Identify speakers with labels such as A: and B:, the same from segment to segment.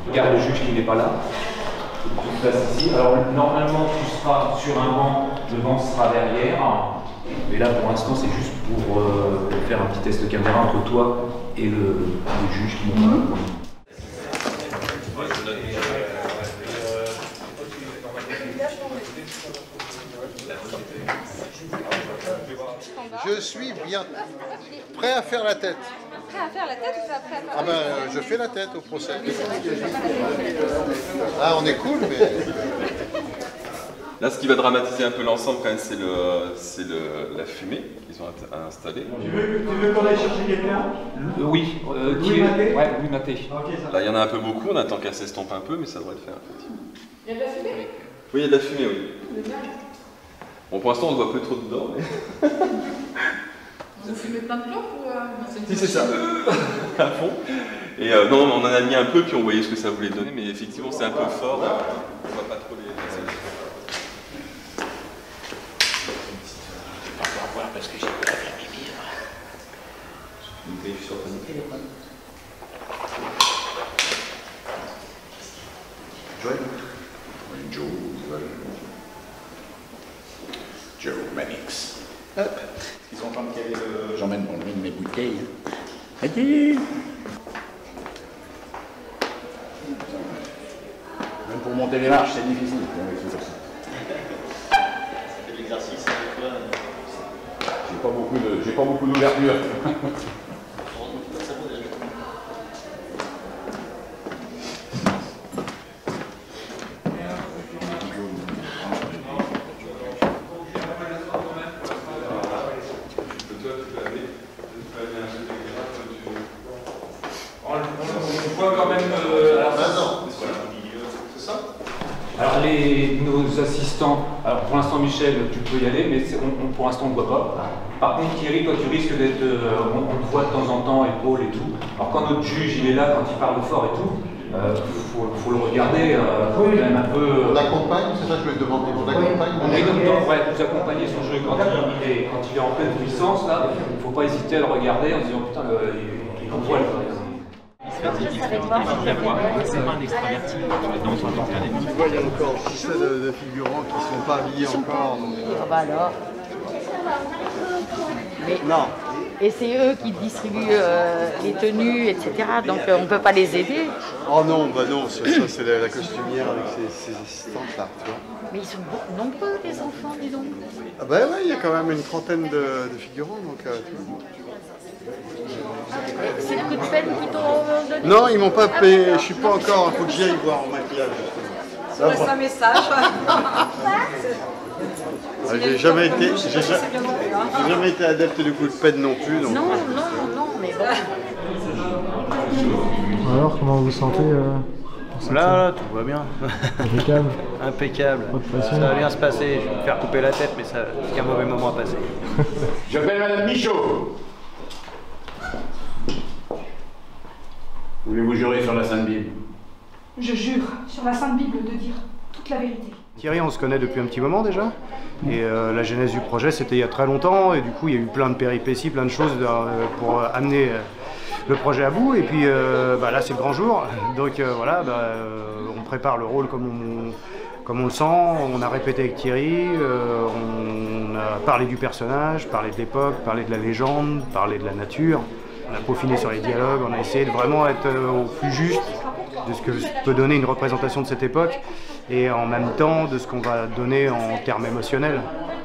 A: Regarde le juge qui n'est pas là. Tu te places ici. Alors normalement tu seras sur un banc, le banc sera derrière. Mais là pour l'instant c'est juste pour faire un petit test de caméra entre toi et le juge qui n'est pas là.
B: Je suis bien prêt à faire la tête.
C: Prêt à faire la tête ou pas prêt à faire
B: Ah ben, je fais la tête au procès. Ah, on est cool, mais...
D: Là, ce qui va dramatiser un peu l'ensemble, quand même, c'est la fumée qu'ils ont installée.
E: Tu veux qu'on aille chercher quelqu'un?
A: Oui,
E: Louis Maté?
A: Ouais, Louis Maté.
E: Okay,
D: Là, il y en a un peu beaucoup, on attend qu'elle s'estompe un peu, mais ça devrait le faire, effectivement.
C: Il y a de la fumée?
D: Oui, il y a de la fumée, oui. Bon, pour l'instant, on ne voit plus trop dedans, mais...
C: Vous fumez plein de clopes ou
D: Si, c'est ça, à fond. Et non, on en a mis un peu, puis on voyait ce que ça voulait donner, mais effectivement, c'est un peu fort, on ne voit pas trop les...
F: Parce que j'ai pas faire pipi.
D: Une griffe sur ton téléphone.
F: Joe Mannix. Hop. Ils sont en train de caler le... J'emmène mes bouteilles. Allez. Même pour monter les marches, c'est difficile.
D: C'est l'exercice avec toi.
F: J'ai pas beaucoup d'ouverture.
A: On voit quand même... Alors nos assistants, alors pour l'instant Michel, tu peux y aller, mais pour l'instant on ne voit pas. Par contre Thierry, toi tu risques d'être, on te voit de temps en temps, épaule et tout. Alors quand notre juge il est là, quand il parle fort et tout, faut le regarder, quand même un peu...
B: On accompagne, c'est ça que je vais te demander, on accompagne.
A: On est comme dans, ouais, vous accompagner son jeu quand il est en pleine puissance, là, il ne faut pas hésiter à le regarder en se disant putain, il envoie le...
G: C'est pas un extraverti, dans son internet.
B: Tu vois, il y a encore 6 de figurants qui ne sont pas habillés encore.
H: Ah bah alors. Mais
B: non.
H: Et c'est eux qui distribuent les tenues, etc. Donc on ne peut pas les aider.
B: Oh non, bah non, ça c'est la costumière avec ses assistantes là, tu vois.
H: Mais ils sont nombreux les enfants, dis donc.
B: Ah bah ouais, il y a quand même une trentaine de figurants, donc... tu vois.
H: C'est le coup de peine qu'ils t'ont donné?
B: Non, ils m'ont pas payé, je suis pas encore, il faut que j'y aille voir en maquillage.
C: Laisse un message.
B: J'ai jamais été adepte du coup de peine non plus. Donc...
H: Non, mais bon.
E: Alors, comment vous vous sentez
I: Là, tout va bien.
E: Impeccable.
I: Impeccable. Ça va bien se passer. Je vais me faire couper la tête, mais c'est qu'un mauvais moment à passer.
F: J'appelle Madame Michaud. Voulez-vous jurer sur la Sainte Bible?
J: Je jure sur la Sainte Bible de dire toute la vérité.
E: Thierry, on se connaît depuis un petit moment déjà. Et la genèse du projet, c'était il y a très longtemps. Et du coup, il y a eu plein de péripéties, plein de choses pour amener le projet à bout. Et puis là, c'est le grand jour. Donc voilà, on prépare le rôle comme on le sent. On a répété avec Thierry. On a parlé du personnage, parlé de l'époque, parlé de la légende, parlé de la nature. On a peaufiné sur les dialogues. On a essayé de vraiment être au plus juste de ce que peut donner une représentation de cette époque et en même temps de ce qu'on va donner en termes émotionnels.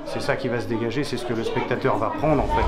E: C'est ça qui va se dégager, c'est ce que le spectateur va prendre en fait.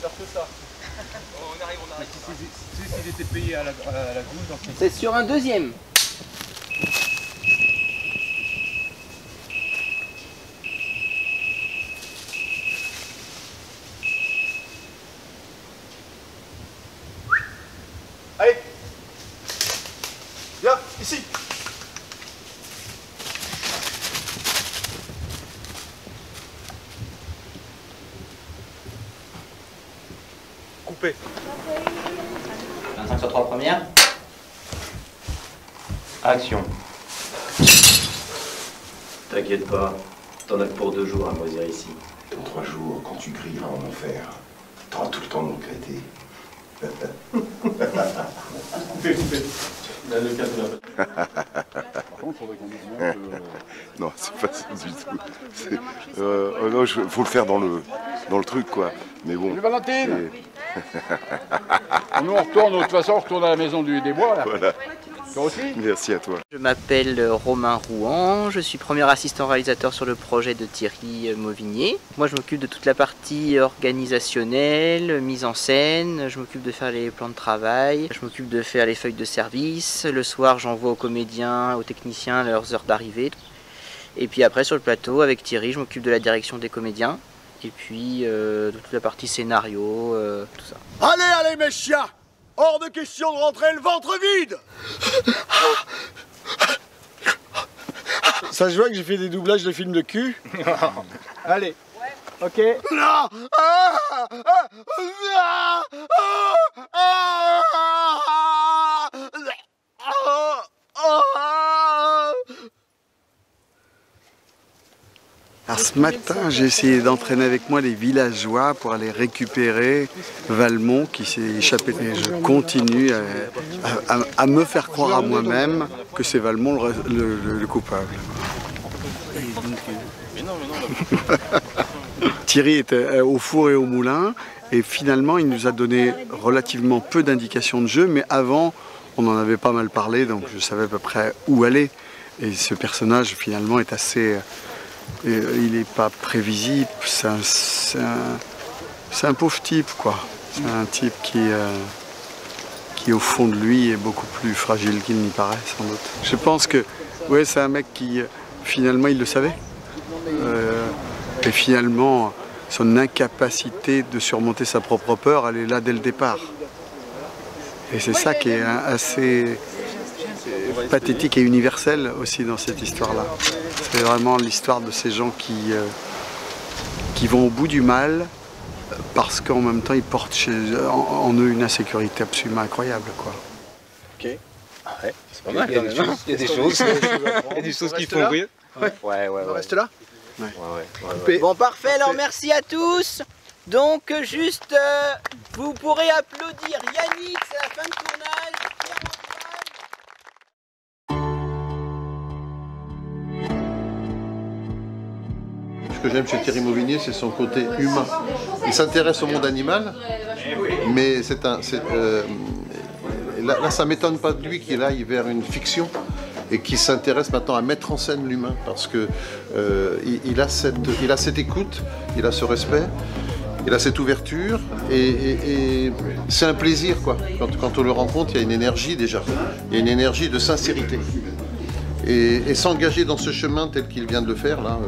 D: faire que ça. On arrive.
A: S'ils étaient payés à la goutte, donc...
K: C'est sur un deuxième.
B: Allez. Viens, ici. Coupé.
K: 25 sur 3 premières.
I: Action.
L: T'inquiète pas, t'en as que pour 2 jours à moisir ici.
F: Dans 3 jours, quand tu grilleras en enfer, t'auras tout le temps de me regretter.
M: Non, c'est pas ça du tout. Non, faut le faire dans le truc, quoi. Mais bon.
F: Salut Valentine. Nous on retourne, de toute façon on retourne à la maison des bois là.
M: Voilà.
F: Toi aussi.
M: Merci à toi.
K: Je m'appelle Romain Rouan, je suis premier assistant réalisateur sur le projet de Thierry Mauvigné. Moi je m'occupe de toute la partie organisationnelle, mise en scène, je m'occupe de faire les plans de travail, je m'occupe de faire les feuilles de service. Le soir j'envoie aux comédiens, aux techniciens leurs heures d'arrivée. Et puis après sur le plateau avec Thierry je m'occupe de la direction des comédiens. Et puis de toute la partie scénario, tout ça.
B: Allez mes chiens! Hors de question de rentrer le ventre vide! Ça se voit que j'ai fait des doublages de films de cul? Allez, ok. Non! Alors ce matin, j'ai essayé d'entraîner avec moi les villageois pour aller récupérer Valmont qui s'est échappé. Et je continue à me faire croire à moi-même que c'est Valmont le coupable. Thierry était au four et au moulin et finalement il nous a donné relativement peu d'indications de jeu, mais avant on en avait pas mal parlé, donc je savais à peu près où aller. Et ce personnage finalement est assez... il n'est pas prévisible, c'est un pauvre type quoi. C'est un type qui au fond de lui est beaucoup plus fragile qu'il n'y paraît sans doute. Je pense que ouais, c'est un mec qui finalement il le savait. Et finalement son incapacité de surmonter sa propre peur, elle est là dès le départ. Et c'est ça qui est assez pathétique et universel aussi dans cette histoire-là. C'est vraiment l'histoire de ces gens qui vont au bout du mal parce qu'en même temps ils portent en eux une insécurité absolument incroyable, quoi. Ok.
I: Ouais, c'est pas mal quand même. Il y a des choses, il y a des choses qui font rire. Ouais.
B: On reste là?
K: Ouais. Bon parfait, alors merci à tous. Donc juste, vous pourrez applaudir Yannick, c'est la fin de tournage.
N: Ce que j'aime chez Thierry Mauvigné, c'est son côté humain. Il s'intéresse au monde animal, mais là, ça ne m'étonne pas de lui qu'il aille vers une fiction et qu'il s'intéresse maintenant à mettre en scène l'humain, parce que il a cette écoute, il a ce respect, il a cette ouverture, et c'est un plaisir, quoi. Quand on le rencontre, il y a une énergie déjà, il y a une énergie de sincérité. Et s'engager dans ce chemin tel qu'il vient de le faire, là,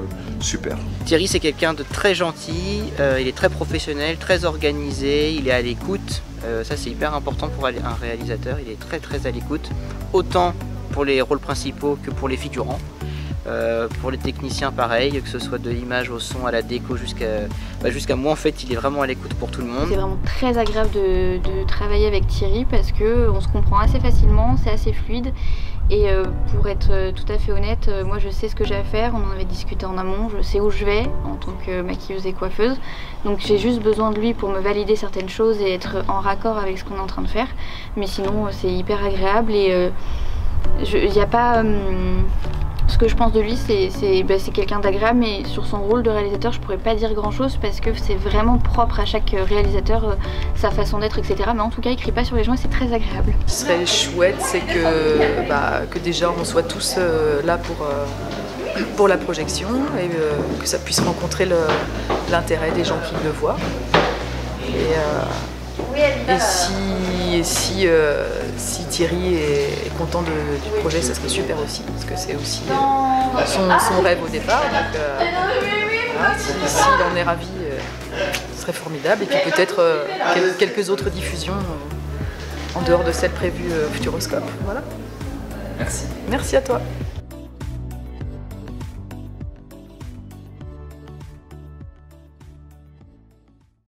N: super.
K: Thierry, c'est quelqu'un de très gentil, il est très professionnel, très organisé, il est à l'écoute. Ça, c'est hyper important pour un réalisateur, il est très à l'écoute, autant pour les rôles principaux que pour les figurants. Pour les techniciens, pareil, que ce soit de l'image au son, à la déco, jusqu'à moi, en fait, il est vraiment à l'écoute pour tout le monde.
O: C'est vraiment très agréable de travailler avec Thierry parce qu'on se comprend assez facilement, c'est assez fluide. Et pour être tout à fait honnête, moi je sais ce que j'ai à faire, on en avait discuté en amont, je sais où je vais en tant que maquilleuse et coiffeuse. Donc j'ai juste besoin de lui pour me valider certaines choses et être en raccord avec ce qu'on est en train de faire. Mais sinon c'est hyper agréable et il n'y a pas... ce que je pense de lui, c'est quelqu'un d'agréable, mais sur son rôle de réalisateur, je pourrais pas dire grand chose parce que c'est vraiment propre à chaque réalisateur, sa façon d'être, etc. Mais en tout cas, il crie pas sur les gens et c'est très agréable.
P: Ce qui serait chouette, c'est que déjà on soit tous là pour la projection et que ça puisse rencontrer l'intérêt des gens qui le voient. Et si Thierry est content du projet, ça serait super aussi, parce que c'est aussi son rêve au départ. Donc voilà, s'il en est ravi, ce serait formidable. Et puis peut-être quelques autres diffusions en dehors de celle prévue Futuroscope. Voilà.
A: Merci.
P: Merci à toi.